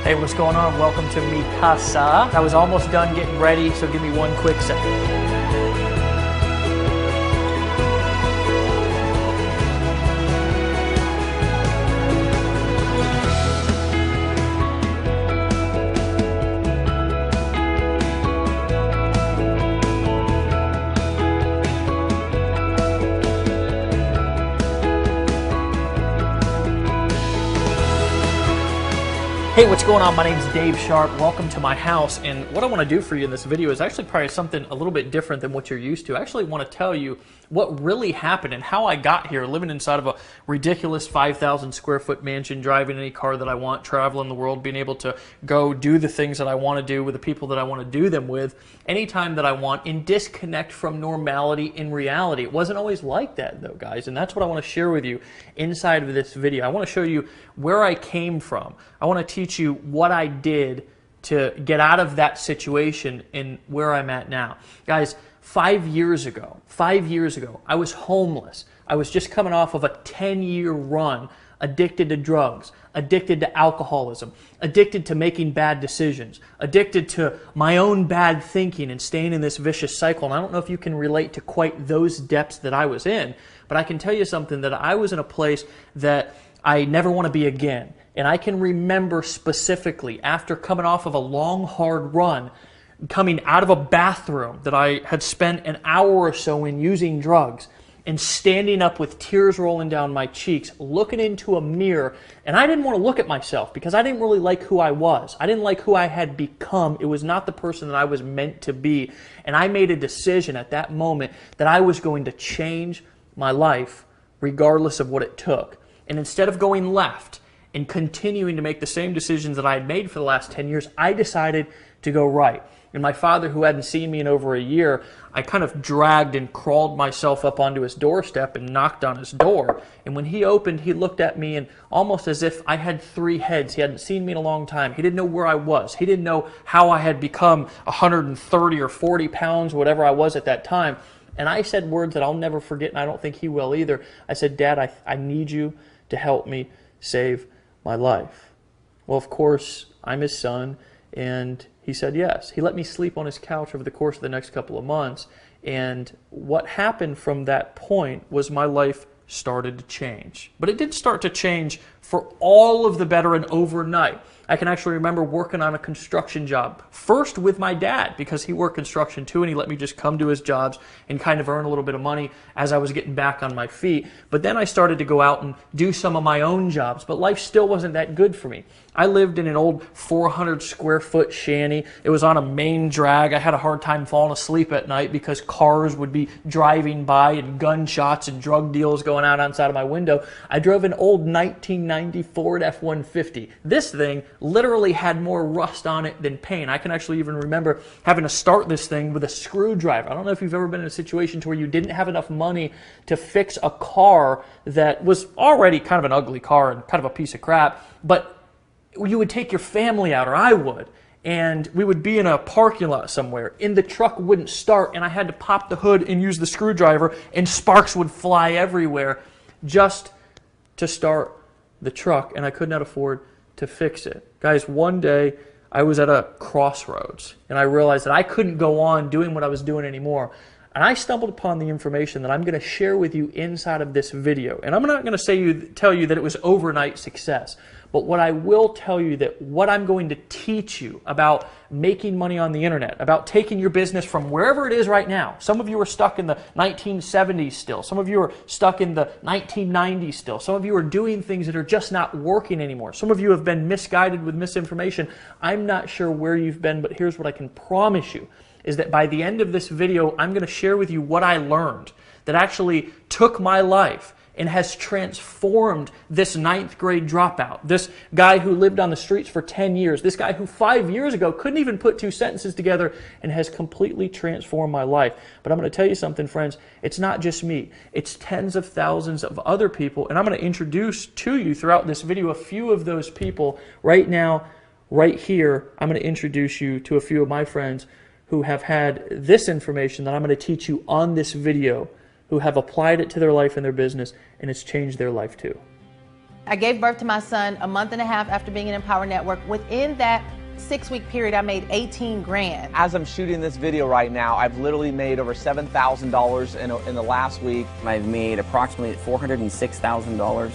Hey, what's going on? Welcome to Mi Casa. I was almost done getting ready, so give me one quick second. Hey, what's going on? My name's Dave Sharp. Welcome to my house, and what I want to do for you in this video is actually probably something a little bit different than what you're used to. I actually want to tell you what really happened and how I got here, living inside of a ridiculous 5,000 square foot mansion, driving any car that I want, traveling the world, being able to go do the things that I want to do with the people that I want to do them with anytime that I want, and disconnect from normality in reality. It wasn't always like that though, guys, and that's what I want to share with you inside of this video. I want to show you where I came from. I want to teach you what I did to get out of that situation and where I'm at now. Guys, 5 years ago, I was homeless. I was just coming off of a 10-year run, addicted to drugs, addicted to alcoholism, addicted to making bad decisions, addicted to my own bad thinking and staying in this vicious cycle. And I don't know if you can relate to quite those depths that I was in, but I can tell you something, that I was in a place that I never want to be again. And I can remember specifically, after coming off of a long, hard run, coming out of a bathroom that I had spent an hour or so in using drugs, and standing up with tears rolling down my cheeks, looking into a mirror, and I didn't want to look at myself because I didn't really like who I was. I didn't like who I had become. It was not the person that I was meant to be. And I made a decision at that moment that I was going to change my life regardless of what it took. And instead of going left and continuing to make the same decisions that I had made for the last 10 years, I decided to go right. And my father, who hadn't seen me in over a year, I kind of dragged and crawled myself up onto his doorstep and knocked on his door. And when he opened, he looked at me and almost as if I had three heads. He hadn't seen me in a long time. He didn't know where I was. He didn't know how I had become 130 or 40 pounds, whatever I was at that time. And I said words that I'll never forget, and I don't think he will either. I said, "Dad, I need you to help me save my life." Well, of course, I'm his son, and he said yes. He let me sleep on his couch over the course of the next couple of months, and what happened from that point was my life started to change. But it didn't start to change for all of the better and overnight. I can actually remember working on a construction job, first with my dad, because he worked construction too, and he let me just come to his jobs and kind of earn a little bit of money as I was getting back on my feet. But then I started to go out and do some of my own jobs, but life still wasn't that good for me. I lived in an old 400 square foot shanty. It was on a main drag. I had a hard time falling asleep at night because cars would be driving by and gunshots and drug deals going out outside of my window. I drove an old 1990 Ford F-150. This thing literally had more rust on it than paint. I can actually even remember having to start this thing with a screwdriver. I don't know if you've ever been in a situation to where you didn't have enough money to fix a car that was already kind of an ugly car and kind of a piece of crap, but you would take your family out, or I would, and we would be in a parking lot somewhere, and the truck wouldn't start, and I had to pop the hood and use the screwdriver, and sparks would fly everywhere just to start the truck, and I could not afford to fix it. Guys, one day I was at a crossroads, and I realized that I couldn't go on doing what I was doing anymore. And I stumbled upon the information that I'm going to share with you inside of this video. And I'm not going to tell you that it was overnight success. But what I will tell you, that what I'm going to teach you about making money on the internet, about taking your business from wherever it is right now. Some of you are stuck in the 1970s still. Some of you are stuck in the 1990s still. Some of you are doing things that are just not working anymore. Some of you have been misguided with misinformation. I'm not sure where you've been, but here's what I can promise you, is that by the end of this video, I'm going to share with you what I learned that actually took my life and has transformed this 9th grade dropout, this guy who lived on the streets for 10 years, this guy who 5 years ago couldn't even put two sentences together, and has completely transformed my life. But I'm going to tell you something, friends, it's not just me. It's tens of thousands of other people, and I'm going to introduce to you throughout this video a few of those people. Right now, right here, I'm going to introduce you to a few of my friends who have had this information that I'm going to teach you on this video, who have applied it to their life and their business, and it's changed their life too. I gave birth to my son a month and a half after being in Empower Network. Within that 6-week period, I made 18 grand. As I'm shooting this video right now, I've literally made over $7,000 in the last week. I've made approximately $406,000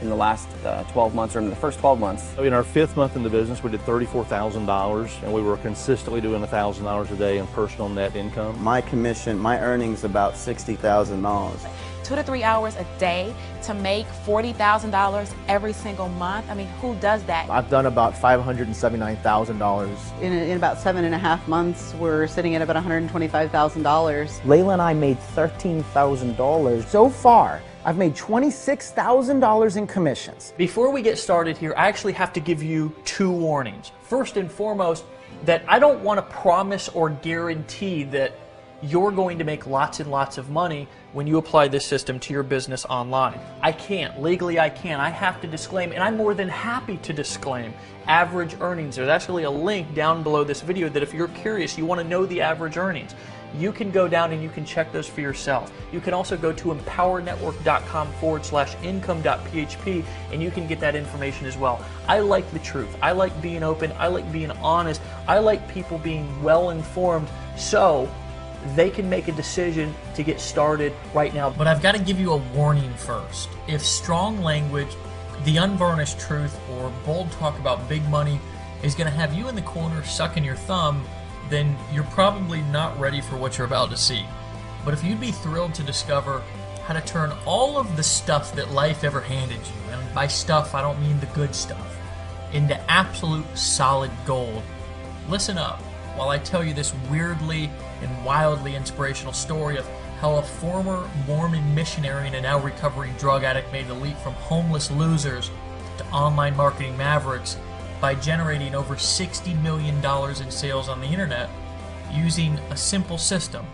in the last 12 months, or in the first 12 months. In our 5th month in the business, we did $34,000, and we were consistently doing $1,000 a day in personal net income. My commission, my earnings about $60,000. 2 to 3 hours a day to make $40,000 every single month. I mean, who does that? I've done about $579,000. In about 7.5 months, we're sitting at about $125,000. Layla and I made $13,000. So far, I've made $26,000 in commissions. Before we get started here, I actually have to give you 2 warnings. First and foremost, that I don't want to promise or guarantee that you're going to make lots and lots of money when you apply this system to your business online. I can't. Legally, I can't. I have to disclaim, and I'm more than happy to disclaim, average earnings. There's actually a link down below this video that if you're curious, you want to know the average earnings, you can go down and you can check those for yourself. You can also go to empowernetwork.com/income.php and you can get that information as well. I like the truth. I like being open. I like being honest. I like people being well informed so they can make a decision to get started right now. But I've got to give you a warning first. If strong language, the unvarnished truth, or bold talk about big money is going to have you in the corner sucking your thumb, then you're probably not ready for what you're about to see. But if you'd be thrilled to discover how to turn all of the stuff that life ever handed you, and by stuff I don't mean the good stuff, into absolute solid gold, listen up while I tell you this weirdly and wildly inspirational story of how a former Mormon missionary and a now recovering drug addict made the leap from homeless losers to online marketing mavericks by generating over $60 million in sales on the internet using a simple system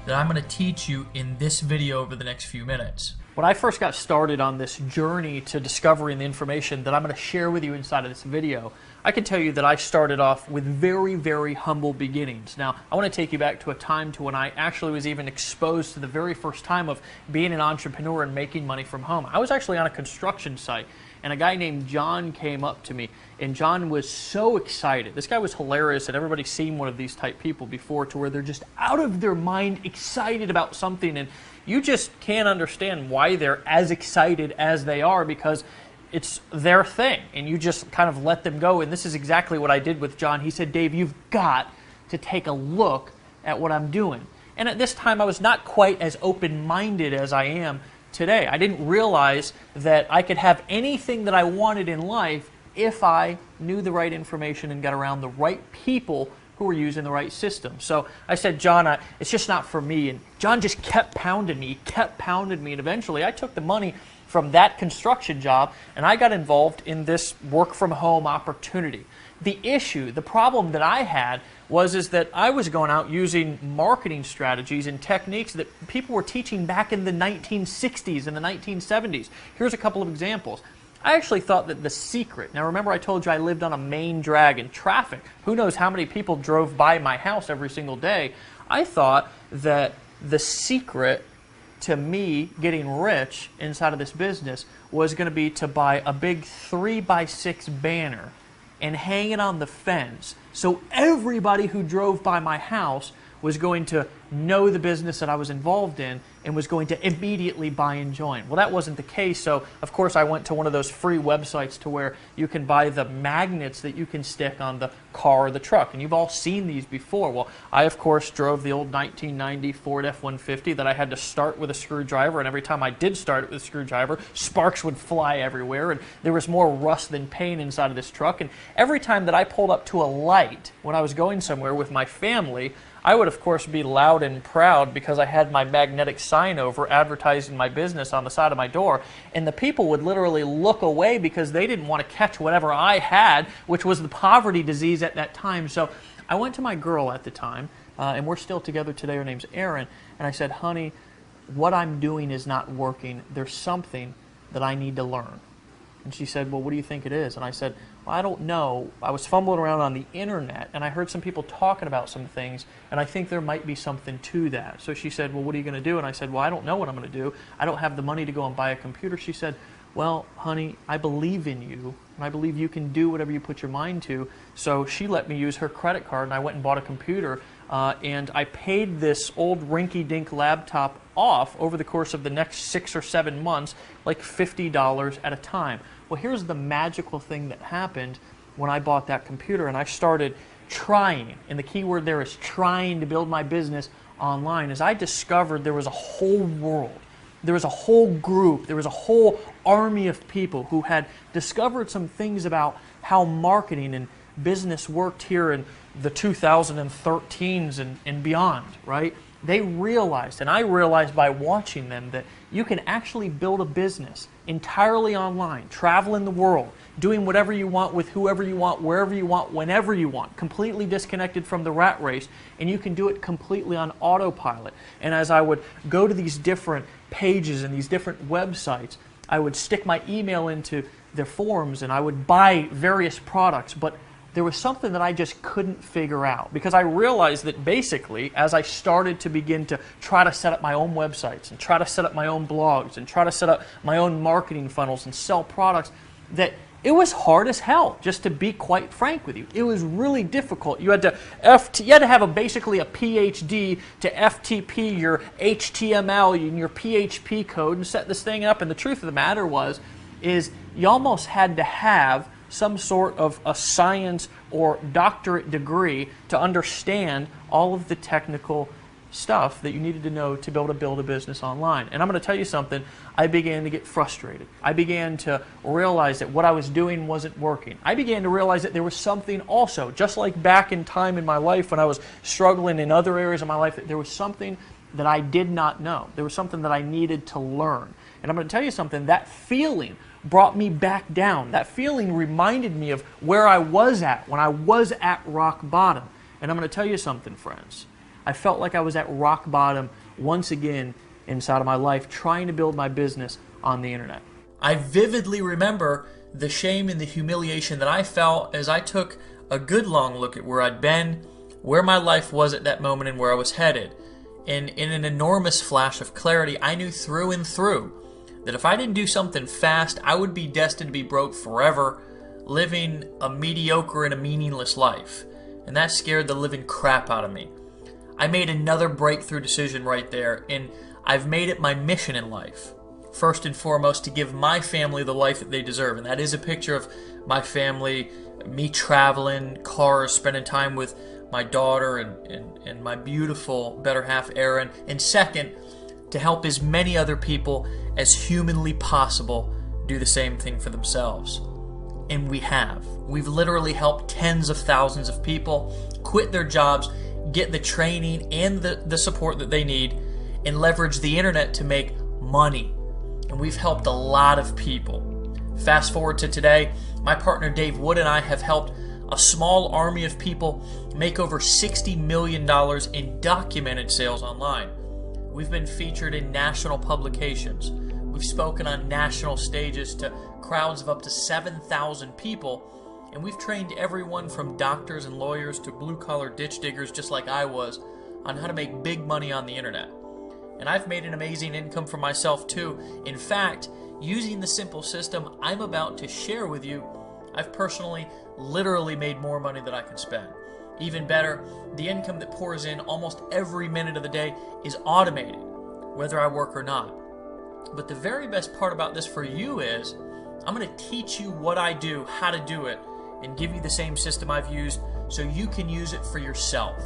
that I'm going to teach you in this video over the next few minutes. When I first got started on this journey to discovering the information that I'm going to share with you inside of this video, I can tell you that I started off with very, very humble beginnings. Now, I want to take you back to a time to when I actually was even exposed to the very first time of being an entrepreneur and making money from home. I was actually on a construction site, and a guy named John came up to me, and John was so excited. This guy was hilarious, and everybody's seen one of these type people before, to where they're just out of their mind excited about something, and you just can't understand why they're as excited as they are, because it's their thing, and you just kind of let them go. And this is exactly what I did with John. He said, "Dave, you've got to take a look at what I'm doing." And at this time, I was not quite as open-minded as I am today. I didn't realize that I could have anything that I wanted in life if I knew the right information and got around the right people who were using the right system. So I said, "John, it's just not for me." And John just kept pounding me, and eventually I took the money from that construction job and I got involved in this work from home opportunity. The problem that I had is that I was going out using marketing strategies and techniques that people were teaching back in the 1960s and the 1970s. Here's a couple of examples. I actually thought that the secret, now remember I told you I lived on a main drag in traffic. Who knows how many people drove by my house every single day. I thought that the secret to me getting rich inside of this business was going to be to buy a big 3x6 banner and hang it on the fence so everybody who drove by my house was going to know the business that I was involved in and was going to immediately buy and join. Well, that wasn't the case, so of course I went to one of those free websites to where you can buy the magnets that you can stick on the car or the truck, and you've all seen these before. Well, I of course drove the old 1990 Ford F-150 that I had to start with a screwdriver, and every time I did start it with a screwdriver, sparks would fly everywhere, and there was more rust than paint inside of this truck, and every time that I pulled up to a light when I was going somewhere with my family, I would, of course, be loud and proud because I had my magnetic sign over advertising my business on the side of my door, and the people would literally look away because they didn't want to catch whatever I had, which was the poverty disease at that time. So I went to my girl at the time, and we're still together today. Her name's Erin, and I said, "Honey, what I'm doing is not working. There's something that I need to learn." And she said, "Well, what do you think it is?" And I said, "Well, I don't know. I was fumbling around on the internet, and I heard some people talking about some things, and I think there might be something to that." So she said, "Well, what are you going to do?" And I said, "Well, I don't know what I'm going to do. I don't have the money to go and buy a computer." She said, well, honey, I believe in you, and I believe you can do whatever you put your mind to. So she let me use her credit card, and I went and bought a computer, and I paid this old rinky-dink laptop off over the course of the next 6 or 7 months, like $50 at a time. Well, here's the magical thing that happened when I bought that computer, and I started trying, and the key word there is trying to build my business online, as I discovered there was a whole world. There was a whole group, there was a whole army of people who had discovered some things about how marketing and business worked here in the 2013s and beyond, right? They realized, and I realized by watching them, that you can actually build a business entirely online, traveling the world, doing whatever you want with whoever you want, wherever you want, whenever you want, completely disconnected from the rat race, and you can do it completely on autopilot. And as I would go to these different pages and these different websites, I would stick my email into their forums and I would buy various products, but there was something that I just couldn't figure out, because I realized that basically as I started to begin to try to set up my own websites and try to set up my own blogs and try to set up my own marketing funnels and sell products, that it was hard as hell, just to be quite frank with you. It was really difficult. You had to have basically a PhD to FTP your HTML and your PHP code and set this thing up. And the truth of the matter is you almost had to have some sort of a science or doctorate degree to understand all of the technical stuff that you needed to know to be able to build a business online. And I'm going to tell you something, I began to get frustrated. I began to realize that what I was doing wasn't working. I began to realize that there was something also, just like back in time in my life when I was struggling in other areas of my life, that there was something that I did not know. There was something that I needed to learn. And I'm going to tell you something, that feeling brought me back down. That feeling reminded me of where I was at when I was at rock bottom. And I'm going to tell you something, friends. I felt like I was at rock bottom once again inside of my life, trying to build my business on the internet. I vividly remember the shame and the humiliation that I felt as I took a good long look at where I'd been, where my life was at that moment, and where I was headed. And in an enormous flash of clarity, I knew through and through that if I didn't do something fast, I would be destined to be broke forever, living a mediocre and a meaningless life. And that scared the living crap out of me. I made another breakthrough decision right there, and I've made it my mission in life. First and foremost, to give my family the life that they deserve. And that is a picture of my family, me traveling, cars, spending time with my daughter and my beautiful better half, Erin. And second, to help as many other people as humanly possible do the same thing for themselves. And we have. We've literally helped tens of thousands of people quit their jobs, get the training and the support that they need, and leverage the internet to make money. And we've helped a lot of people. Fast forward to today, my partner Dave Wood and I have helped a small army of people make over $60 million in documented sales online. We've been featured in national publications. We've spoken on national stages to crowds of up to 7,000 people. And we've trained everyone from doctors and lawyers to blue-collar ditch diggers just like I was on how to make big money on the internet. And I've made an amazing income for myself too. In fact, using the simple system I'm about to share with you, I've personally literally made more money than I can spend. Even better, the income that pours in almost every minute of the day is automated, whether I work or not. But the very best part about this for you is I'm going to teach you what I do, how to do it, and give you the same system I've used so you can use it for yourself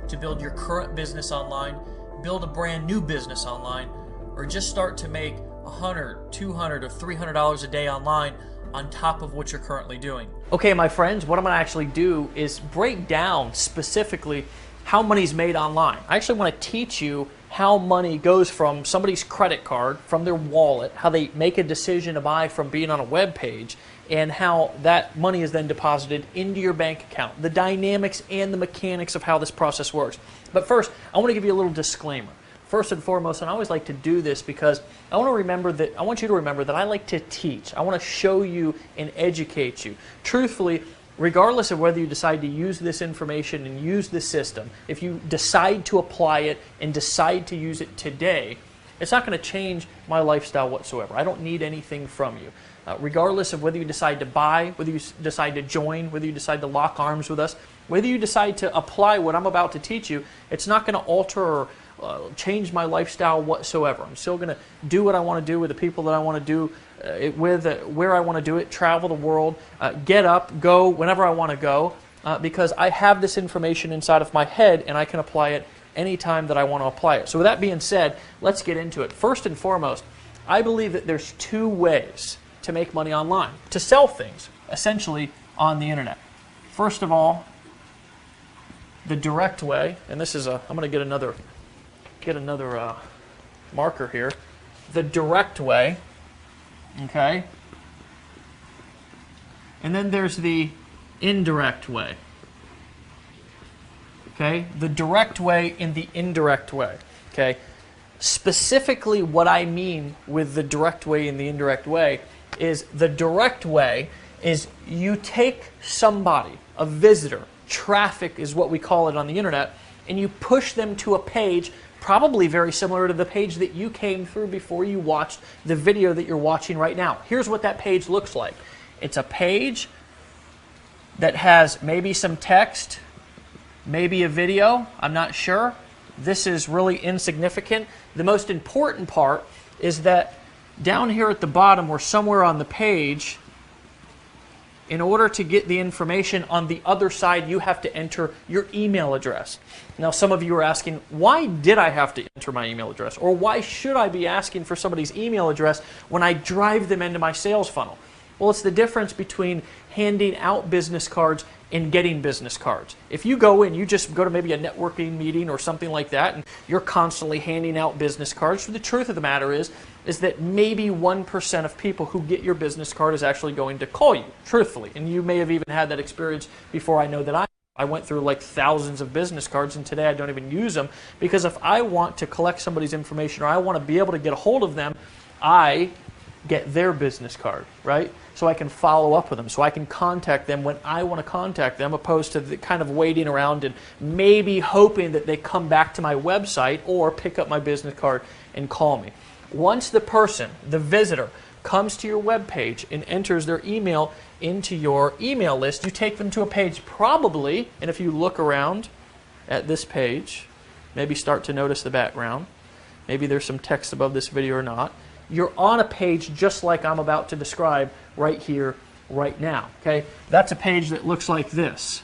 to build your current business online, build a brand new business online, or just start to make $100, $200, or $300 a day online on top of what you're currently doing. Okay, my friends, what I'm going to actually do is break down specifically how money's made online. I actually want to teach you how money goes from somebody's credit card, from their wallet, how they make a decision to buy from being on a web page, and how that money is then deposited into your bank account, the dynamics and the mechanics of how this process works. But first, I want to give you a little disclaimer. First and foremost, and I always like to do this because I want you to remember that I like to teach. I want to show you and educate you. Truthfully, regardless of whether you decide to use this information and use this system, if you decide to apply it and decide to use it today, It's not going to change my lifestyle whatsoever. I don't need anything from you. Regardless of whether you decide to buy, whether you decide to join, whether you decide to lock arms with us, whether you decide to apply what I'm about to teach you, it's not going to alter or change my lifestyle whatsoever. I'm still going to do what I want to do with the people that I want to do it with, where I want to do it, travel the world, get up, go whenever I want to go, because I have this information inside of my head and I can apply it anytime that I want to apply it. So with that being said, let's get into it. First and foremost, I believe that there's two ways to make money online, to sell things, essentially, on the internet. First of all, the direct way, and this is I'm going to get another marker here. The direct way, okay? And then there's the indirect way. Okay? The direct way and the indirect way. Okay? Specifically, what I mean with the direct way and the indirect way is the direct way is you take somebody, a visitor, traffic is what we call it on the internet, and you push them to a page probably very similar to the page that you came through before you watched the video that you're watching right now. Here's what that page looks like. It's a page that has maybe some text, maybe a video, I'm not sure. This is really insignificant. The most important part is that down here at the bottom or somewhere on the page, in order to get the information on the other side, you have to enter your email address. Now, some of you are asking, why did I have to enter my email address? Or why should I be asking for somebody's email address when I drive them into my sales funnel? Well, it's the difference between handing out business cards and getting business cards. If you go in, you just go to maybe a networking meeting or something like that, and you're constantly handing out business cards, the truth of the matter is that maybe 1% of people who get your business card is actually going to call you, truthfully. And you may have even had that experience before. I know that I went through like thousands of business cards, and today I don't even use them, because if I want to collect somebody's information or I want to be able to get a hold of them, I get their business card, right? So I can follow up with them, so I can contact them when I want to contact them, opposed to the kind of waiting around and maybe hoping that they come back to my website or pick up my business card and call me. Once the person, the visitor, comes to your web page and enters their email into your email list, you take them to a page probably, and if you look around at this page, maybe start to notice the background, maybe there's some text above this video or not, you're on a page just like I'm about to describe right here, right now. Okay, that's a page that looks like this.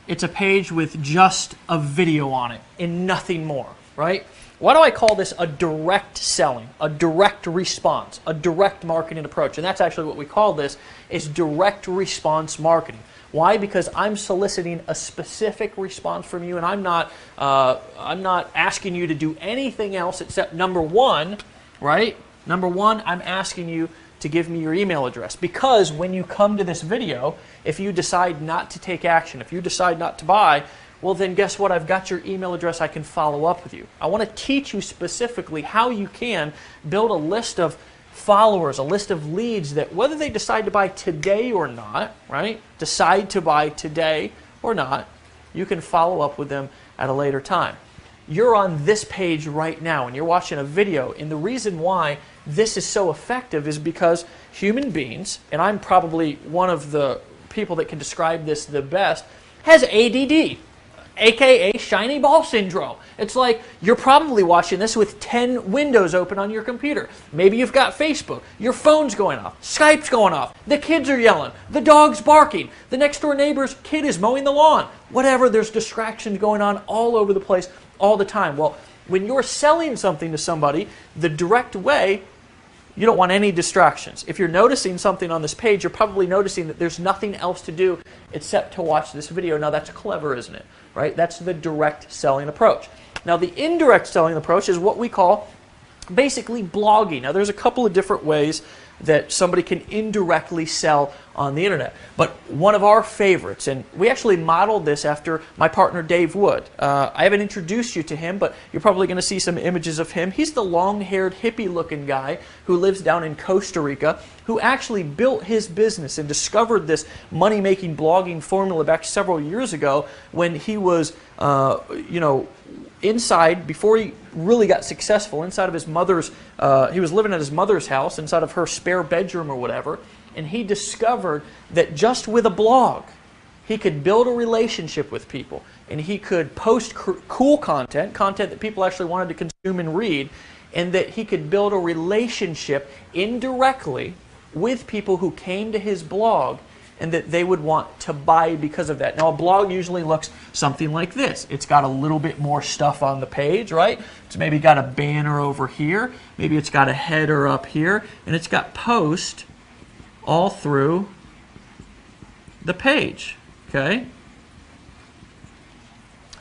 It's a page with just a video on it and nothing more, right? Why do I call this a direct selling, a direct response, a direct marketing approach? And that's actually what we call this, is direct response marketing. Why? Because I'm soliciting a specific response from you, and I'm not asking you to do anything else except number one, right? Number one, I'm asking you to give me your email address, because when you come to this video, if you decide not to take action, if you decide not to buy, well then guess what? I've got your email address. I can follow up with you. I want to teach you specifically how you can build a list of followers, a list of leads that whether they decide to buy today or not, right? Decide to buy today or not, you can follow up with them at a later time. You're on this page right now and you're watching a video, and the reason why this is so effective is because human beings, and I'm probably one of the people that can describe this the best, has ADD. AKA shiny ball syndrome. It's like you're probably watching this with 10 windows open on your computer. Maybe you've got Facebook, your phone's going off, Skype's going off, the kids are yelling, the dog's barking, the next door neighbor's kid is mowing the lawn. Whatever, there's distractions going on all over the place all the time. Well, when you're selling something to somebody the direct way, you don't want any distractions. If you're noticing something on this page, you're probably noticing that there's nothing else to do except to watch this video. Now that's clever, isn't it? Right? That's the direct selling approach. Now the indirect selling approach is what we call basically blogging. Now there's a couple of different ways that somebody can indirectly sell on the internet. But one of our favorites, and we actually modeled this after my partner Dave Wood. I haven't introduced you to him, but you're probably going to see some images of him. He's the long-haired, hippie-looking guy who lives down in Costa Rica, who actually built his business and discovered this money-making blogging formula back several years ago when he was, inside, before he really got successful, inside of his mother's, he was living at his mother's house, inside of her spare bedroom or whatever, and he discovered that just with a blog, he could build a relationship with people, and he could post cool content that people actually wanted to consume and read, and that he could build a relationship indirectly with people who came to his blog and that they would want to buy because of that. Now, a blog usually looks something like this. It's got a little bit more stuff on the page, right? It's maybe got a banner over here. Maybe it's got a header up here. And it's got post all through the page, okay?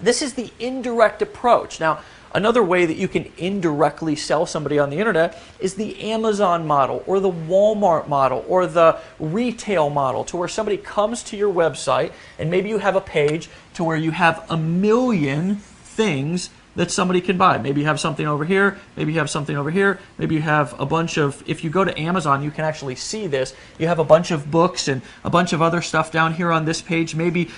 This is the indirect approach. Now, another way that you can indirectly sell somebody on the internet is the Amazon model or the Walmart model or the retail model, to where somebody comes to your website and maybe you have a page to where you have a million things that somebody can buy. Maybe you have something over here, maybe you have something over here, maybe you have a bunch of, if you go to Amazon, you can actually see this. You have a bunch of books and a bunch of other stuff down here on this page. Maybe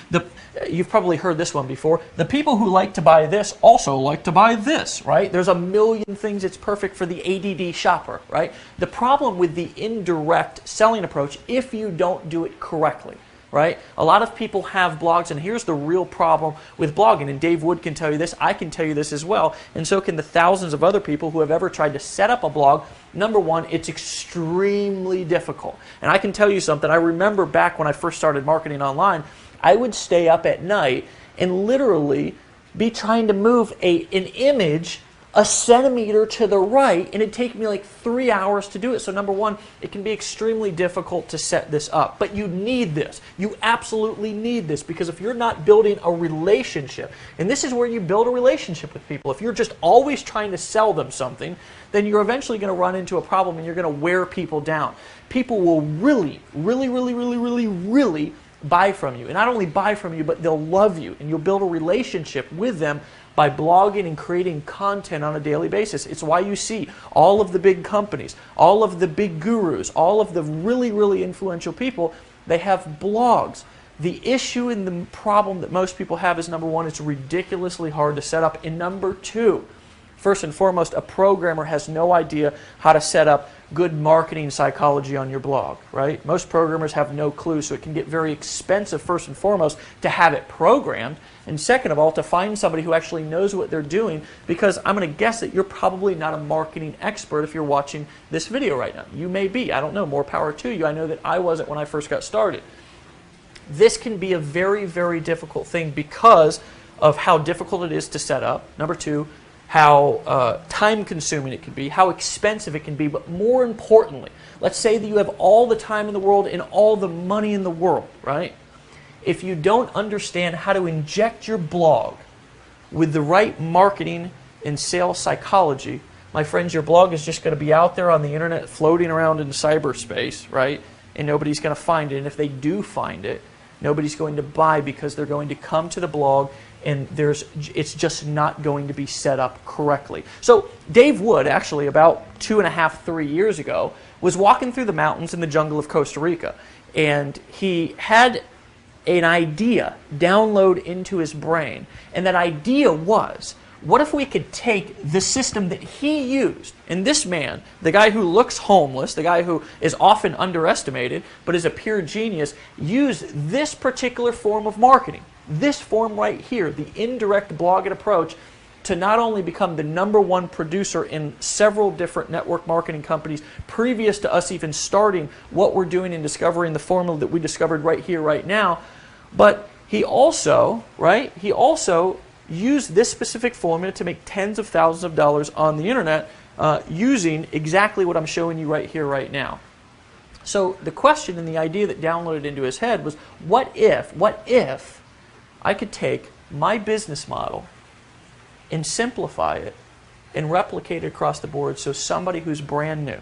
you've probably heard this one before. The people who like to buy this also like to buy this, right? There's a million things. It's perfect for the ADD shopper, right? The problem with the indirect selling approach, if you don't do it correctly, right? A lot of people have blogs, and here's the real problem with blogging, and Dave Wood can tell you this, I can tell you this as well, and so can the thousands of other people who have ever tried to set up a blog. Number one, it's extremely difficult. And I can tell you something, I remember back when I first started marketing online, I would stay up at night and literally be trying to move an image a centimeter to the right, and it'd take me like 3 hours to do it. So number one, it can be extremely difficult to set this up. But you need this. You absolutely need this, because if you're not building a relationship, and this is where you build a relationship with people, if you're just always trying to sell them something, then you're eventually going to run into a problem and you're going to wear people down. People will really buy from you. And not only buy from you, but they'll love you, and you'll build a relationship with them by blogging and creating content on a daily basis. It's why you see all of the big companies, all of the big gurus, all of the really influential people, they have blogs. The issue and the problem that most people have is, number one, it's ridiculously hard to set up, and number two, first and foremost, a programmer has no idea how to set up good marketing psychology on your blog, right? Most programmers have no clue, so it can get very expensive, first and foremost, to have it programmed, and second of all, to find somebody who actually knows what they're doing, because I'm going to guess that you're probably not a marketing expert if you're watching this video right now. You may be, I don't know, more power to you. I know that I wasn't when I first got started. This can be a very difficult thing because of how difficult it is to set up. Number two, how time-consuming it can be, how expensive it can be, but more importantly, let's say that you have all the time in the world and all the money in the world, right? If you don't understand how to inject your blog with the right marketing and sales psychology, my friends, your blog is just going to be out there on the internet floating around in cyberspace, right? And nobody's going to find it, and if they do find it, nobody's going to buy, because they're going to come to the blog and it's just not going to be set up correctly. So Dave Wood, actually about 2.5, 3 years ago, was walking through the mountains in the jungle of Costa Rica, and he had an idea download into his brain, and that idea was, what if we could take the system that he used, and this man, the guy who looks homeless, the guy who is often underestimated, but is a pure genius, use this particular form of marketing, this form right here, the indirect blogging approach, to not only become the #1 producer in several different network marketing companies previous to us even starting what we're doing and discovering the formula that we discovered right here, right now, but he also, used this specific formula to make tens of thousands of dollars on the internet using exactly what I'm showing you right here, right now. So the question and the idea that downloaded into his head was, what if I could take my business model and simplify it and replicate it across the board, so somebody who's brand new,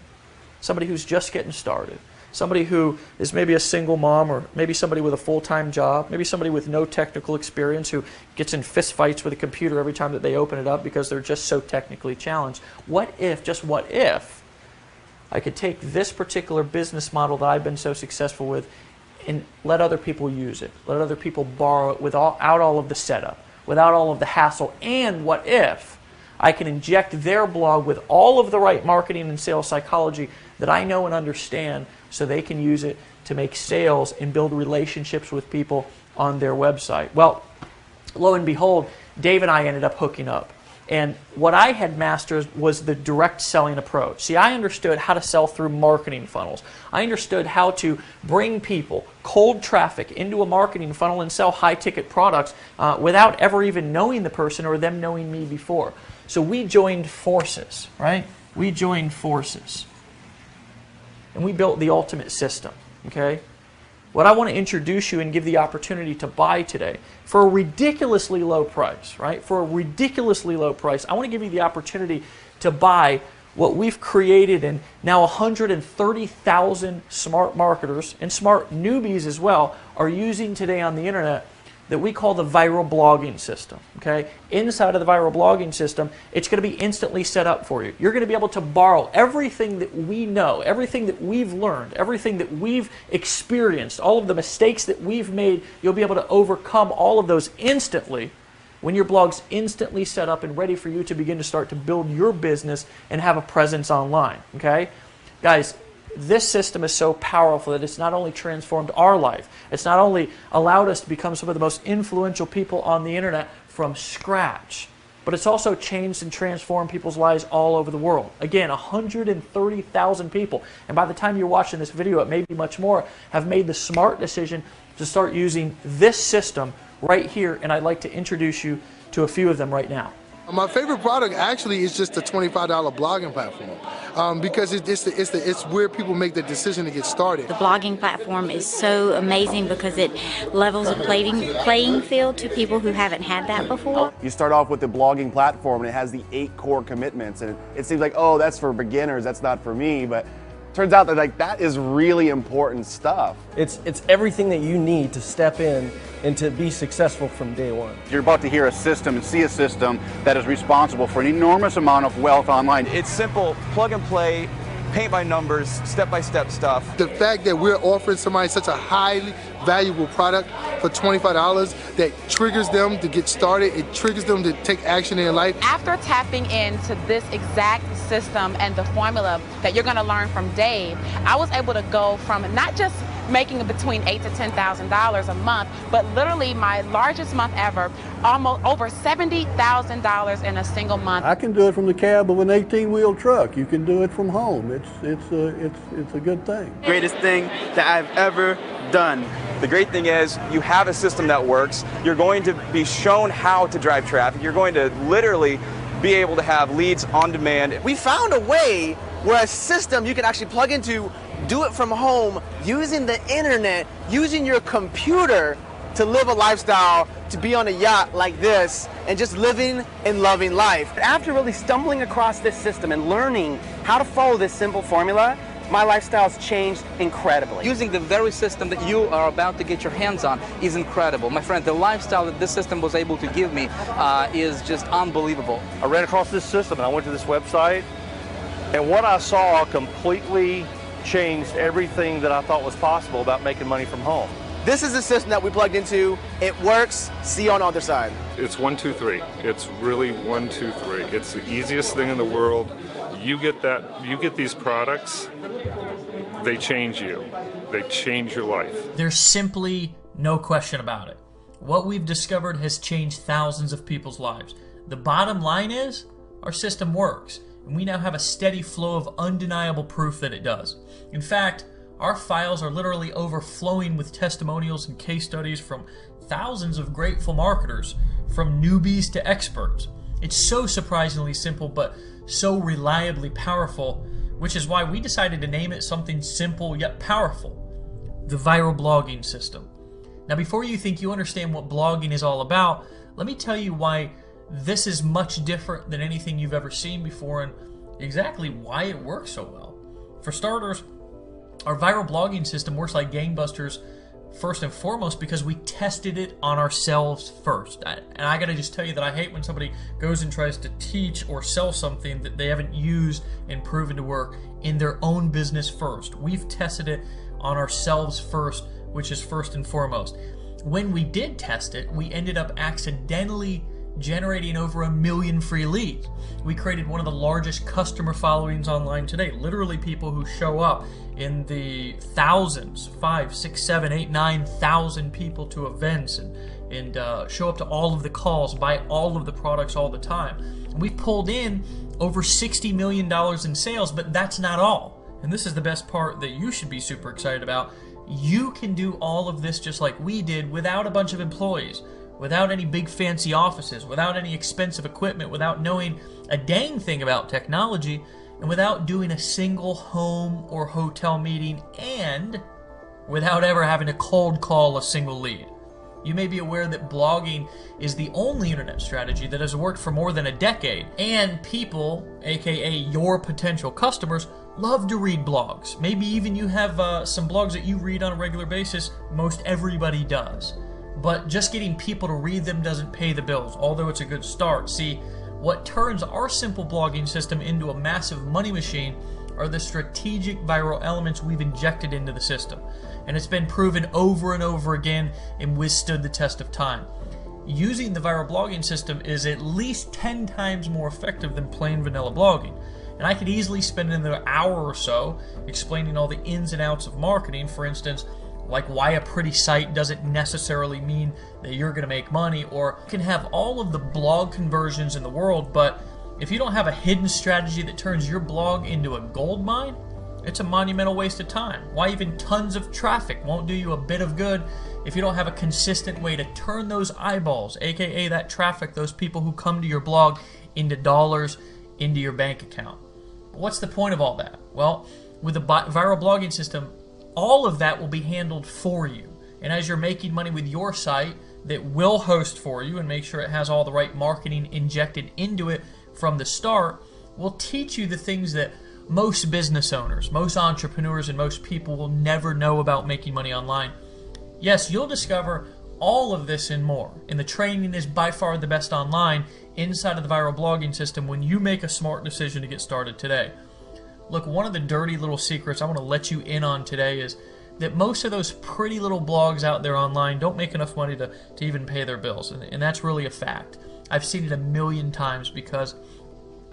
somebody who's just getting started, somebody who is maybe a single mom, or maybe somebody with a full-time job, maybe somebody with no technical experience who gets in fist fights with a computer every time that they open it up because they're just so technically challenged. What if, just what if, I could take this particular business model that I've been so successful with and let other people use it, let other people borrow it without all of the setup, without all of the hassle? And what if I can inject their blog with all of the right marketing and sales psychology that I know and understand, so they can use it to make sales and build relationships with people on their website? Well, lo and behold, Dave and I ended up hooking up. And what I had mastered was the direct selling approach. See, I understood how to sell through marketing funnels. I understood how to bring people, cold traffic, into a marketing funnel and sell high-ticket products without ever even knowing the person or them knowing me before. So we joined forces, right? We joined forces. And we built the ultimate system, okay? What I want to introduce you and give the opportunity to buy today for a ridiculously low price, right? For a ridiculously low price, I want to give you the opportunity to buy what we've created, and now 130,000 smart marketers and smart newbies as well are using today on the internet, that we call the viral blogging system, okay? Inside of the viral blogging system, it's going to be instantly set up for you. You're going to be able to borrow everything that we know, everything that we've learned, everything that we've experienced, all of the mistakes that we've made. You'll be able to overcome all of those instantly when your blog's instantly set up and ready for you to begin to start to build your business and have a presence online, okay? Guys, this system is so powerful that it's not only transformed our life, it's not only allowed us to become some of the most influential people on the internet from scratch, but it's also changed and transformed people's lives all over the world. Again, 130,000 people, and by the time you're watching this video, it may be much more, have made the smart decision to start using this system right here, and I'd like to introduce you to a few of them right now. My favorite product actually is just the $25 blogging platform, because it's where people make the decision to get started. The blogging platform is so amazing because it levels a playing field to people who haven't had that before. You start off with the blogging platform and it has the 8 core commitments, and it seems like, oh, that's for beginners, that's not for me, but turns out that that is really important stuff. It's everything that you need to step in and to be successful from day one. You're about to hear a system and see a system that is responsible for an enormous amount of wealth online. It's simple, plug and play, paint by numbers, step-by-step stuff. The fact that we're offering somebody such a highly valuable product for $25 that triggers them to get started, it triggers them to take action in their life. After tapping into this exact system and the formula that you're going to learn from Dave, I was able to go from not just making between $8,000 to $10,000 a month, but literally my largest month ever, almost over $70,000 in a single month. I can do it from the cab of an 18-wheel truck. You can do it from home. It's a good thing. Greatest thing that I've ever done. The great thing is you have a system that works. You're going to be shown how to drive traffic. You're going to literally be able to have leads on demand. We found a way where a system you can actually plug into, do it from home, using the internet, using your computer to live a lifestyle, to be on a yacht like this, and just living and loving life. After really stumbling across this system and learning how to follow this simple formula, my lifestyle's changed incredibly. Using the very system that you are about to get your hands on is incredible. My friend, the lifestyle that this system was able to give me is just unbelievable. I ran across this system and I went to this website, and what I saw completely changed everything that I thought was possible about making money from home. This is the system that we plugged into. It works. See you on the other side. It's 1, 2, 3. It's really 1, 2, 3. It's the easiest thing in the world. You get these products, they change you. They change your life. There's simply no question about it. What we've discovered has changed thousands of people's lives. The bottom line is, our system works, and we now have a steady flow of undeniable proof that it does. In fact, our files are literally overflowing with testimonials and case studies from thousands of grateful marketers, from newbies to experts. It's so surprisingly simple, but so reliably powerful, which is why we decided to name it something simple yet powerful: the viral blogging system. Now, before you think you understand what blogging is all about, let me tell you why this is much different than anything you've ever seen before, and exactly why it works so well. For starters, our viral blogging system works like gangbusters first and foremost because we tested it on ourselves first. And I gotta just tell you that I hate when somebody goes and tries to teach or sell something that they haven't used and proven to work in their own business first. We've tested it on ourselves first, which is first and foremost. when we did test it, we ended up accidentally generating over 1 million free leads. We created one of the largest customer followings online today. Literally people who show up in the thousands, 5, 6, 7, 8, 9,000 people to events and show up to all of the calls, buy all of the products all the time. And we've pulled in over $60 million in sales, but that's not all. And this is the best part that you should be super excited about. You can do all of this just like we did without a bunch of employees, without any big fancy offices, without any expensive equipment, without knowing a dang thing about technology, and without doing a single home or hotel meeting, and without ever having to cold call a single lead. You may be aware that blogging is the only internet strategy that has worked for more than a decade, and people, aka your potential customers, love to read blogs. Maybe even you have some blogs that you read on a regular basis. Most everybody does. But just getting people to read them doesn't pay the bills, although it's a good start. See, what turns our simple blogging system into a massive money machine are the strategic viral elements we've injected into the system. And it's been proven over and over again and withstood the test of time. Using the viral blogging system is at least 10 times more effective than plain vanilla blogging. And I could easily spend another hour or so explaining all the ins and outs of marketing. For instance, like why a pretty site doesn't necessarily mean that you're going to make money, or you can have all of the blog conversions in the world, but if you don't have a hidden strategy that turns your blog into a gold mine, it's a monumental waste of time. Why even tons of traffic won't do you a bit of good if you don't have a consistent way to turn those eyeballs, aka that traffic, those people who come to your blog, into dollars into your bank account. What's the point of all that? Well, with the viral blogging system, all of that will be handled for you. And as you're making money with your site that will host for you and make sure it has all the right marketing injected into it from the start, we'll teach you the things that most business owners, most entrepreneurs, and most people will never know about making money online. Yes, you'll discover all of this and more. And the training is by far the best online inside of the viral blogging system when you make a smart decision to get started today. Look, one of the dirty little secrets I want to let you in on today is that most of those pretty little blogs out there online don't make enough money to even pay their bills. And that's really a fact. I've seen it a million times because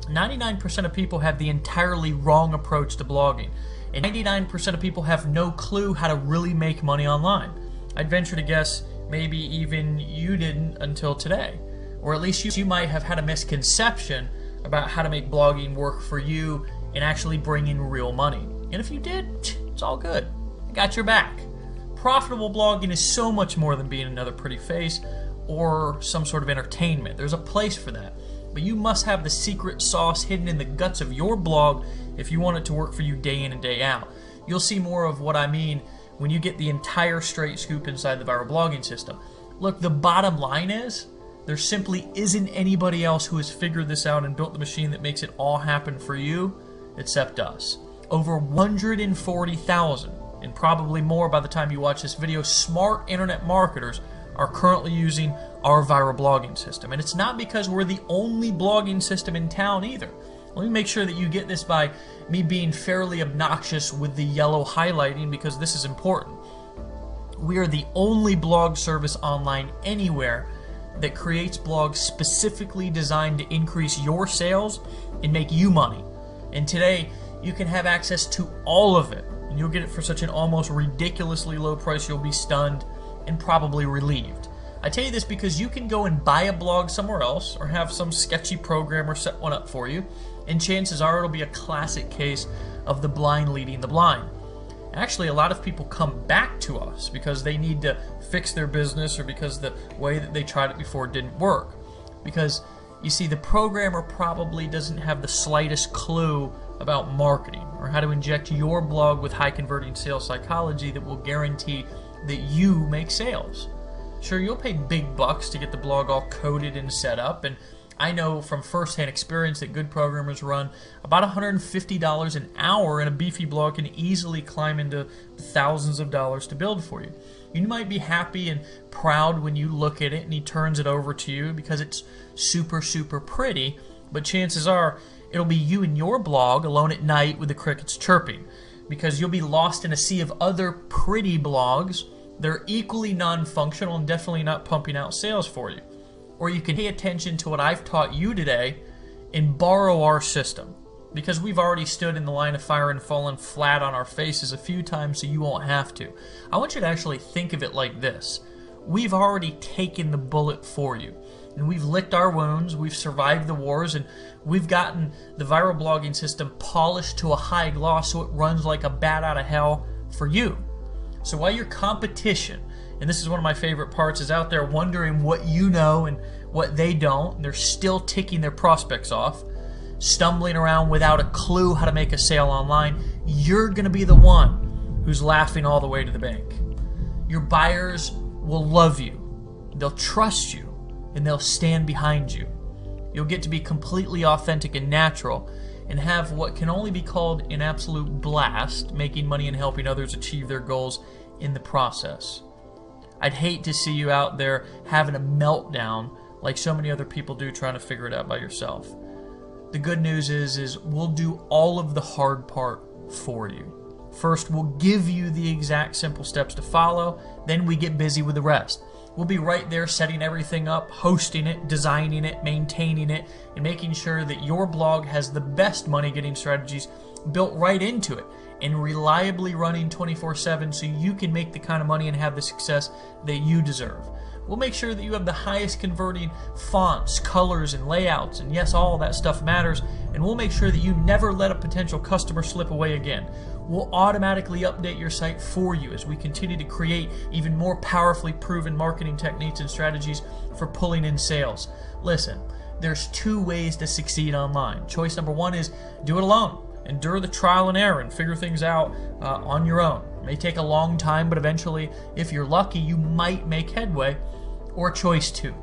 99% of people have the entirely wrong approach to blogging. And 99% of people have no clue how to really make money online. I'd venture to guess maybe even you didn't until today. Or at least you might have had a misconception about how to make blogging work for you and actually bring in real money. And if you did, it's all good. I got your back. Profitable blogging is so much more than being another pretty face or some sort of entertainment. There's a place for that. But you must have the secret sauce hidden in the guts of your blog if you want it to work for you day in and day out. You'll see more of what I mean when you get the entire straight scoop inside the viral blogging system. Look, the bottom line is there simply isn't anybody else who has figured this out and built the machine that makes it all happen for you except us. Over 140,000, and probably more by the time you watch this video, smart internet marketers are currently using our viral blogging system. And it's not because we're the only blogging system in town either. Let me make sure that you get this by me being fairly obnoxious with the yellow highlighting, because this is important. We are the only blog service online anywhere that creates blogs specifically designed to increase your sales and make you money. And today, you can have access to all of it. And you'll get it for such an almost ridiculously low price, you'll be stunned and probably relieved. I tell you this because you can go and buy a blog somewhere else or have some sketchy programmer set one up for you, and chances are it'll be a classic case of the blind leading the blind. Actually, a lot of people come back to us because they need to fix their business or because the way that they tried it before didn't work. Because, you see, the programmer probably doesn't have the slightest clue about marketing or how to inject your blog with high-converting sales psychology that will guarantee that you make sales. Sure, you'll pay big bucks to get the blog all coded and set up, and I know from first-hand experience that good programmers run about $150 an hour, and a beefy blog can easily climb into thousands of dollars to build for you. You might be happy and proud when you look at it and he turns it over to you because it's super, super pretty, but chances are it'll be you and your blog alone at night with the crickets chirping, because you'll be lost in a sea of other pretty blogs They're equally non-functional and definitely not pumping out sales for you. Or you can pay attention to what I've taught you today and borrow our system, because we've already stood in the line of fire and fallen flat on our faces a few times, so you won't have to. I want you to actually think of it like this. We've already taken the bullet for you, and we've licked our wounds, we've survived the wars, and we've gotten the viral blogging system polished to a high gloss so it runs like a bat out of hell for you. So while your competition, and this is one of my favorite parts, is out there wondering what you know and what they don't, and they're still ticking their prospects off, stumbling around without a clue how to make a sale online, you're going to be the one who's laughing all the way to the bank. Your buyers will love you, they'll trust you, and they'll stand behind you. You'll get to be completely authentic and natural and have what can only be called an absolute blast, making money and helping others achieve their goals in the process. I'd hate to see you out there having a meltdown like so many other people do trying to figure it out by yourself. The good news is we'll do all of the hard part for you. First, we'll give you the exact simple steps to follow, then we get busy with the rest. We'll be right there setting everything up, hosting it, designing it, maintaining it, and making sure that your blog has the best money-getting strategies built right into it and reliably running 24/7 so you can make the kind of money and have the success that you deserve. We'll make sure that you have the highest converting fonts, colors, and layouts, and yes, all that stuff matters, and we'll make sure that you never let a potential customer slip away again. We'll automatically update your site for you as we continue to create even more powerfully proven marketing techniques and strategies for pulling in sales. Listen, there's two ways to succeed online. Choice number one is do it alone. Endure the trial and error and figure things out on your own. It may take a long time, but eventually, if you're lucky, you might make headway. Or choice two,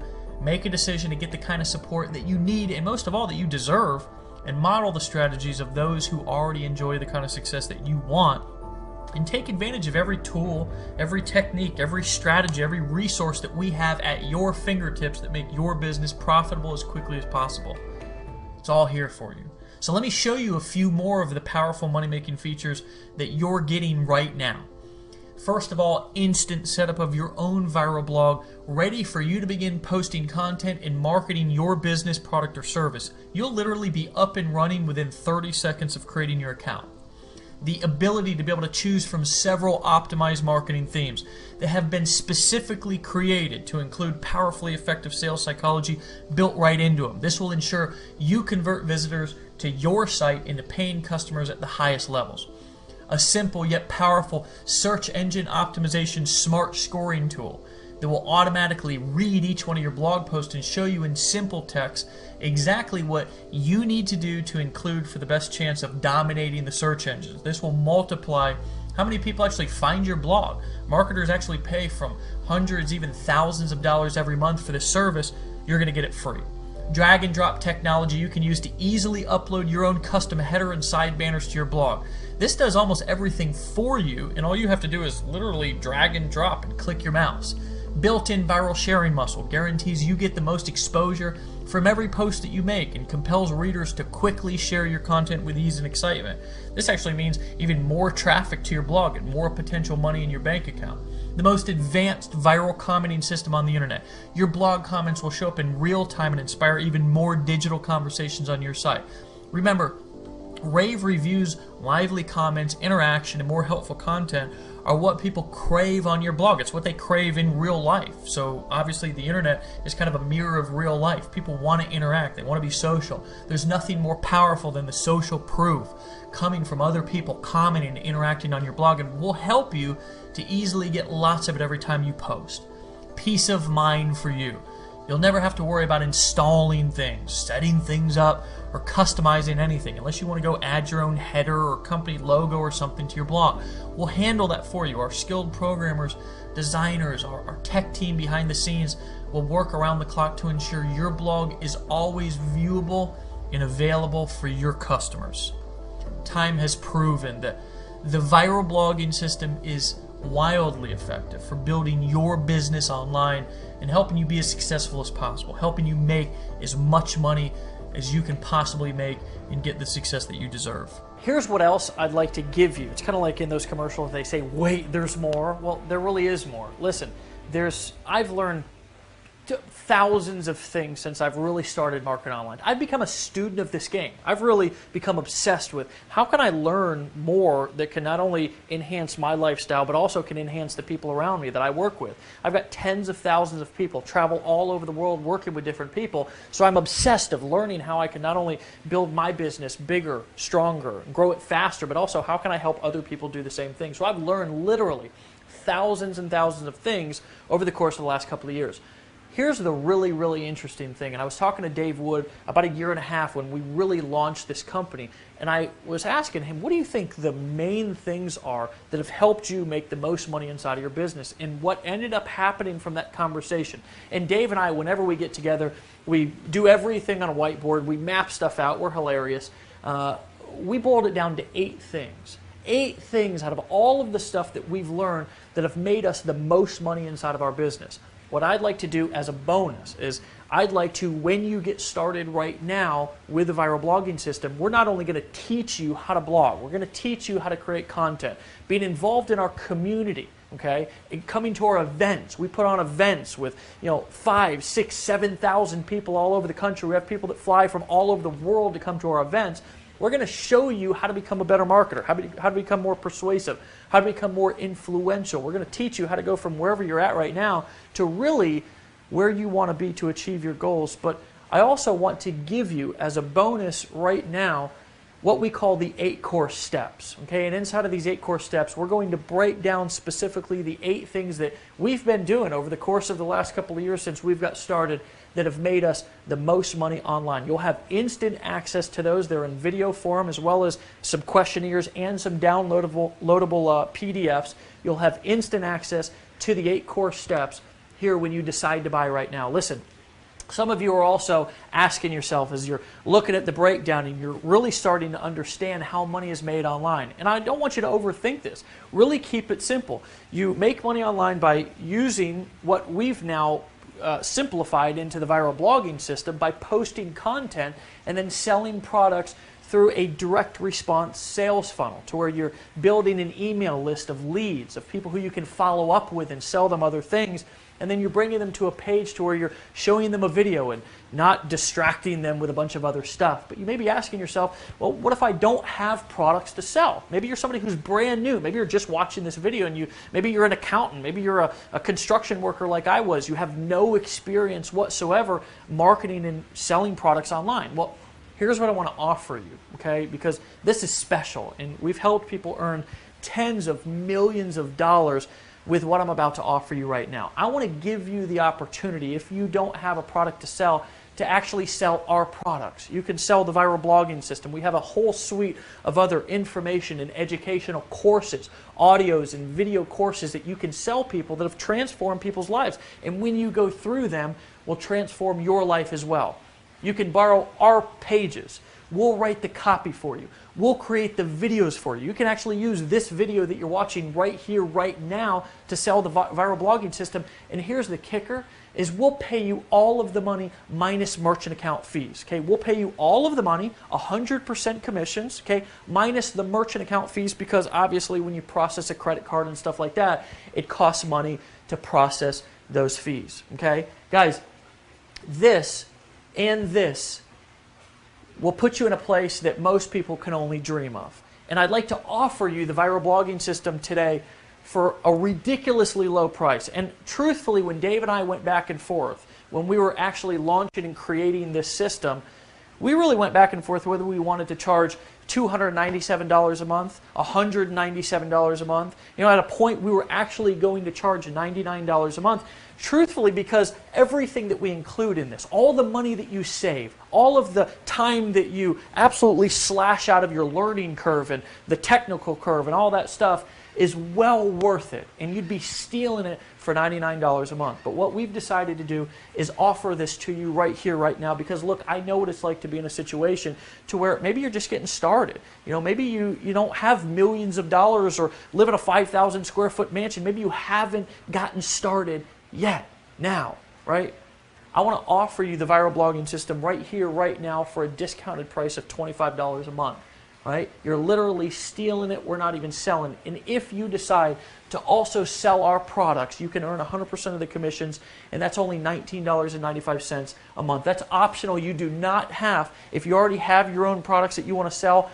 make a decision to get the kind of support that you need and most of all that you deserve, and model the strategies of those who already enjoy the kind of success that you want, and take advantage of every tool, every technique, every strategy, every resource that we have at your fingertips that make your business profitable as quickly as possible. It's all here for you. So let me show you a few more of the powerful money-making features that you're getting right now. First of all, instant setup of your own viral blog ready for you to begin posting content and marketing your business, product, or service. You'll literally be up and running within 30 seconds of creating your account. The ability to be able to choose from several optimized marketing themes that have been specifically created to include powerfully effective sales psychology built right into them. This will ensure you convert visitors to your site into paying customers at the highest levels. A simple yet powerful search engine optimization smart scoring tool that will automatically read each one of your blog posts and show you in simple text exactly what you need to do to include for the best chance of dominating the search engines. This will multiply how many people actually find your blog. Marketers actually pay from hundreds, even thousands of dollars every month for this service. You're going to get it free. Drag and drop technology you can use to easily upload your own custom header and side banners to your blog. This does almost everything for you, and all you have to do is literally drag and drop and click your mouse. Built-in viral sharing muscle guarantees you get the most exposure from every post that you make and compels readers to quickly share your content with ease and excitement. This actually means even more traffic to your blog and more potential money in your bank account. The most advanced viral commenting system on the internet. Your blog comments will show up in real time and inspire even more digital conversations on your site. Remember, rave reviews, lively comments, interaction, and more helpful content are what people crave on your blog. It's what they crave in real life. So obviously the internet is kind of a mirror of real life. People want to interact. They want to be social. There's nothing more powerful than the social proof coming from other people commenting and interacting on your blog, and will help you to easily get lots of it every time you post. Peace of mind for you. You'll never have to worry about installing things, setting things up, or customizing anything unless you want to go add your own header or company logo or something to your blog. We'll handle that for you. Our skilled programmers, designers, our tech team behind the scenes will work around the clock to ensure your blog is always viewable and available for your customers. Time has proven that the viral blogging system is wildly effective for building your business online and helping you be as successful as possible, helping you make as much money as you can possibly make and get the success that you deserve. Here's what else I'd like to give you. It's kind of like in those commercials, they say, wait, there's more. Well, there really is more. Listen, I've learned thousands of things since I've really started marketing online. I've become a student of this game. I've really become obsessed with how can I learn more that can not only enhance my lifestyle, but also can enhance the people around me that I work with. I've got tens of thousands of people travel all over the world working with different people, so I'm obsessed of learning how I can not only build my business bigger, stronger, grow it faster, but also how can I help other people do the same thing. So I've learned literally thousands and thousands of things over the course of the last couple of years. Here's the really, really interesting thing, and I was talking to Dave Wood about a year and a half when we really launched this company, and I was asking him, what do you think the main things are that have helped you make the most money inside of your business? And what ended up happening from that conversation. And Dave and I, whenever we get together, we do everything on a whiteboard, we map stuff out, we're hilarious. We boiled it down to 8 things. 8 things out of all of the stuff that we've learned that have made us the most money inside of our business. What I'd like to do as a bonus is I'd like to, when you get started right now with the viral blogging system, we're not only going to teach you how to blog, we're going to teach you how to create content, being involved in our community, okay, and coming to our events. We put on events with 5, 6, 7,000 people all over the country. We have people that fly from all over the world to come to our events. We're going to show you how to become a better marketer, how to become more persuasive, how to become more influential. We're going to teach you how to go from wherever you're at right now to really where you want to be to achieve your goals. But I also want to give you as a bonus right now what we call the 8 core steps. Okay, and inside of these 8 core steps, we're going to break down specifically the 8 things that we've been doing over the course of the last couple of years since we've got started that have made us the most money online. You'll have instant access to those. They're in video form, as well as some questionnaires and some downloadable PDFs. You'll have instant access to the 8 core steps here when you decide to buy right now. Listen, some of you are also asking yourself as you're looking at the breakdown and you're really starting to understand how money is made online. And I don't want you to overthink this. Really keep it simple. You make money online by using what we've now simplified into the viral blogging system by posting content and then selling products through a direct response sales funnel to where you're building an email list of leads, of people who you can follow up with and sell them other things. And then you're bringing them to a page to where you're showing them a video and not distracting them with a bunch of other stuff. But you may be asking yourself, well, what if I don't have products to sell? Maybe you're somebody who's brand new. Maybe you're just watching this video and maybe you're an accountant. Maybe you're a construction worker like I was. You have no experience whatsoever marketing and selling products online. Well, here's what I want to offer you, okay? Because this is special, and we've helped people earn tens of millions of dollars with what I'm about to offer you right now. I want to give you the opportunity, if you don't have a product to sell, to actually sell our products. You can sell the viral blogging system. We have a whole suite of other information and educational courses, audios and video courses that you can sell people that have transformed people's lives. And when you go through them, will transform your life as well. You can borrow our pages. We'll write the copy for you. We'll create the videos for you. You can actually use this video that you're watching right here, right now to sell the viral blogging system. And here's the kicker, is we'll pay you all of the money minus merchant account fees. Okay, we'll pay you all of the money, 100% commissions, okay, minus the merchant account fees, because obviously when you process a credit card and stuff like that, it costs money to process those fees. Okay, guys, this and this will put you in a place that most people can only dream of. And I'd like to offer you the viral blogging system today for a ridiculously low price. And truthfully, when Dave and I went back and forth, when we were actually launching and creating this system, we really went back and forth whether we wanted to charge $297 a month, $197 a month. At a point we were actually going to charge $99 a month. Truthfully, because everything that we include in this, all the money that you save, all of the time that you absolutely slash out of your learning curve and the technical curve and all that stuff is well worth it. And you'd be stealing it for $99 a month. But what we've decided to do is offer this to you right here, right now, because look, I know what it's like to be in a situation to where maybe you're just getting started. Maybe you don't have millions of dollars or live in a 5,000 square foot mansion. Maybe you haven't gotten started yet. Now, right? I want to offer you the viral blogging system right here, right now for a discounted price of $25 a month. right? You're literally stealing it. We're not even selling it. And if you decide to also sell our products, you can earn 100% of the commissions, and that's only $19.95 a month. That's optional. You do not have, if you already have your own products that you want to sell,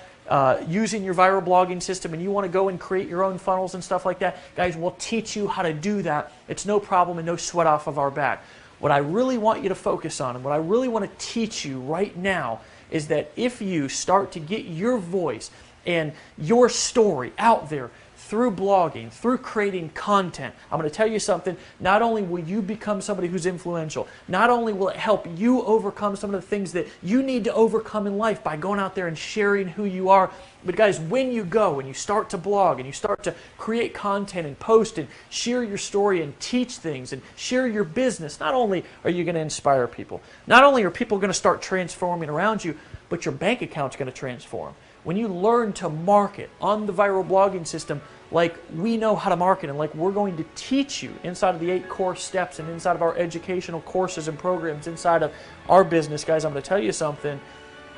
using your viral blogging system, and you want to go and create your own funnels and stuff like that, guys, we'll teach you how to do that. It's no problem and no sweat off of our back. What I really want you to focus on, and what I really want to teach you right now, is that if you start to get your voice and your story out there through blogging, through creating content, I'm going to tell you something, not only will you become somebody who's influential, not only will it help you overcome some of the things that you need to overcome in life by going out there and sharing who you are, but guys, when you go and you start to blog and you start to create content and post and share your story and teach things and share your business, not only are you going to inspire people, not only are people going to start transforming around you, but your bank account's going to transform. When you learn to market on the viral blogging system like we know how to market and like we're going to teach you inside of the 8 core steps and inside of our educational courses and programs inside of our business, guys, I'm going to tell you something.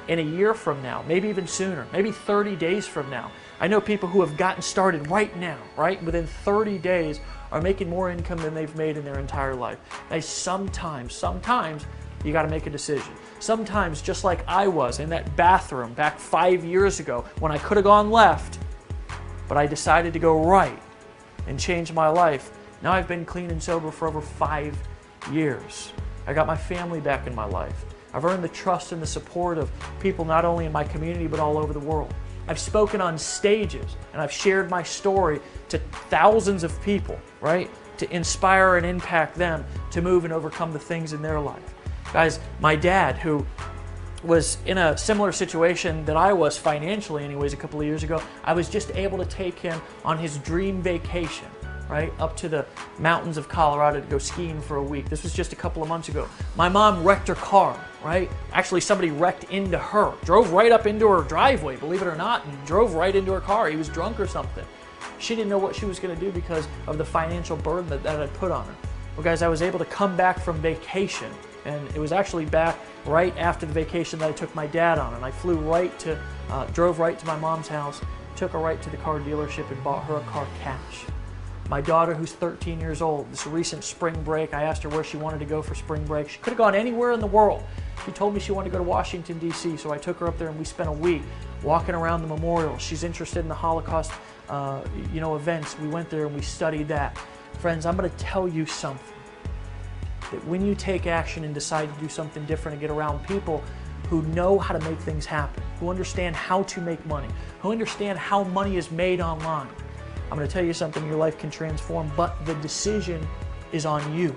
In a year from now, maybe even sooner, maybe 30 days from now, I know people who have gotten started right now, right? Within 30 days are making more income than they've made in their entire life. Guys, sometimes you got to make a decision. Sometimes, just like I was in that bathroom back 5 years ago when I could have gone left, but I decided to go right and change my life. Now I've been clean and sober for over 5 years. I got my family back in my life. I've earned the trust and the support of people not only in my community but all over the world. I've spoken on stages and I've shared my story to thousands of people, right? To inspire and impact them to move and overcome the things in their life. Guys, my dad, who was in a similar situation that I was financially anyways a couple of years ago, I was just able to take him on his dream vacation, right, up to the mountains of Colorado to go skiing for a week. This was just a couple of months ago. My mom wrecked her car, right? Actually, somebody wrecked into her, drove right up into her driveway, believe it or not, and drove right into her car. He was drunk or something. She didn't know what she was going to do because of the financial burden that I'd put on her. Well, guys, I was able to come back from vacation, and it was actually back right after the vacation that I took my dad on, and I flew right to, drove right to my mom's house, took her right to the car dealership and bought her a car cash. My daughter, who's 13 years old, this recent spring break, I asked her where she wanted to go for spring break. She could have gone anywhere in the world. She told me she wanted to go to Washington, D.C., so I took her up there and we spent a week walking around the memorial. She's interested in the Holocaust events. We went there and we studied that. Friends, I'm going to tell you something. That when you take action and decide to do something different and get around people who know how to make things happen, who understand how to make money, who understand how money is made online, I'm going to tell you something, your life can transform, but the decision is on you.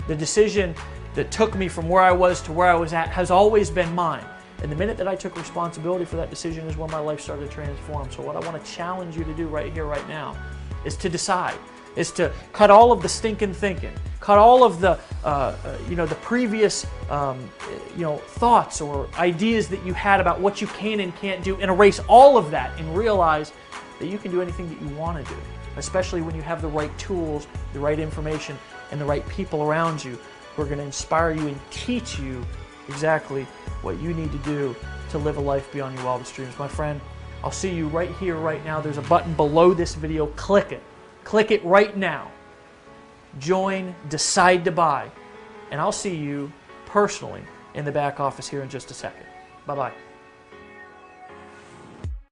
The decision that took me from where I was to where I was at has always been mine. And the minute that I took responsibility for that decision is when my life started to transform. So what I want to challenge you to do right here, right now, is to decide, is to cut all of the stinking thinking, cut all of the, the previous, thoughts or ideas that you had about what you can and can't do, and erase all of that and realize that you can do anything that you want to do, especially when you have the right tools, the right information, and the right people around you who are going to inspire you and teach you exactly what you need to do to live a life beyond your wildest dreams. My friend, I'll see you right here, right now. There's a button below this video. Click it. Click it right now. Join, decide to buy, and I'll see you personally in the back office here in just a second. Bye-bye.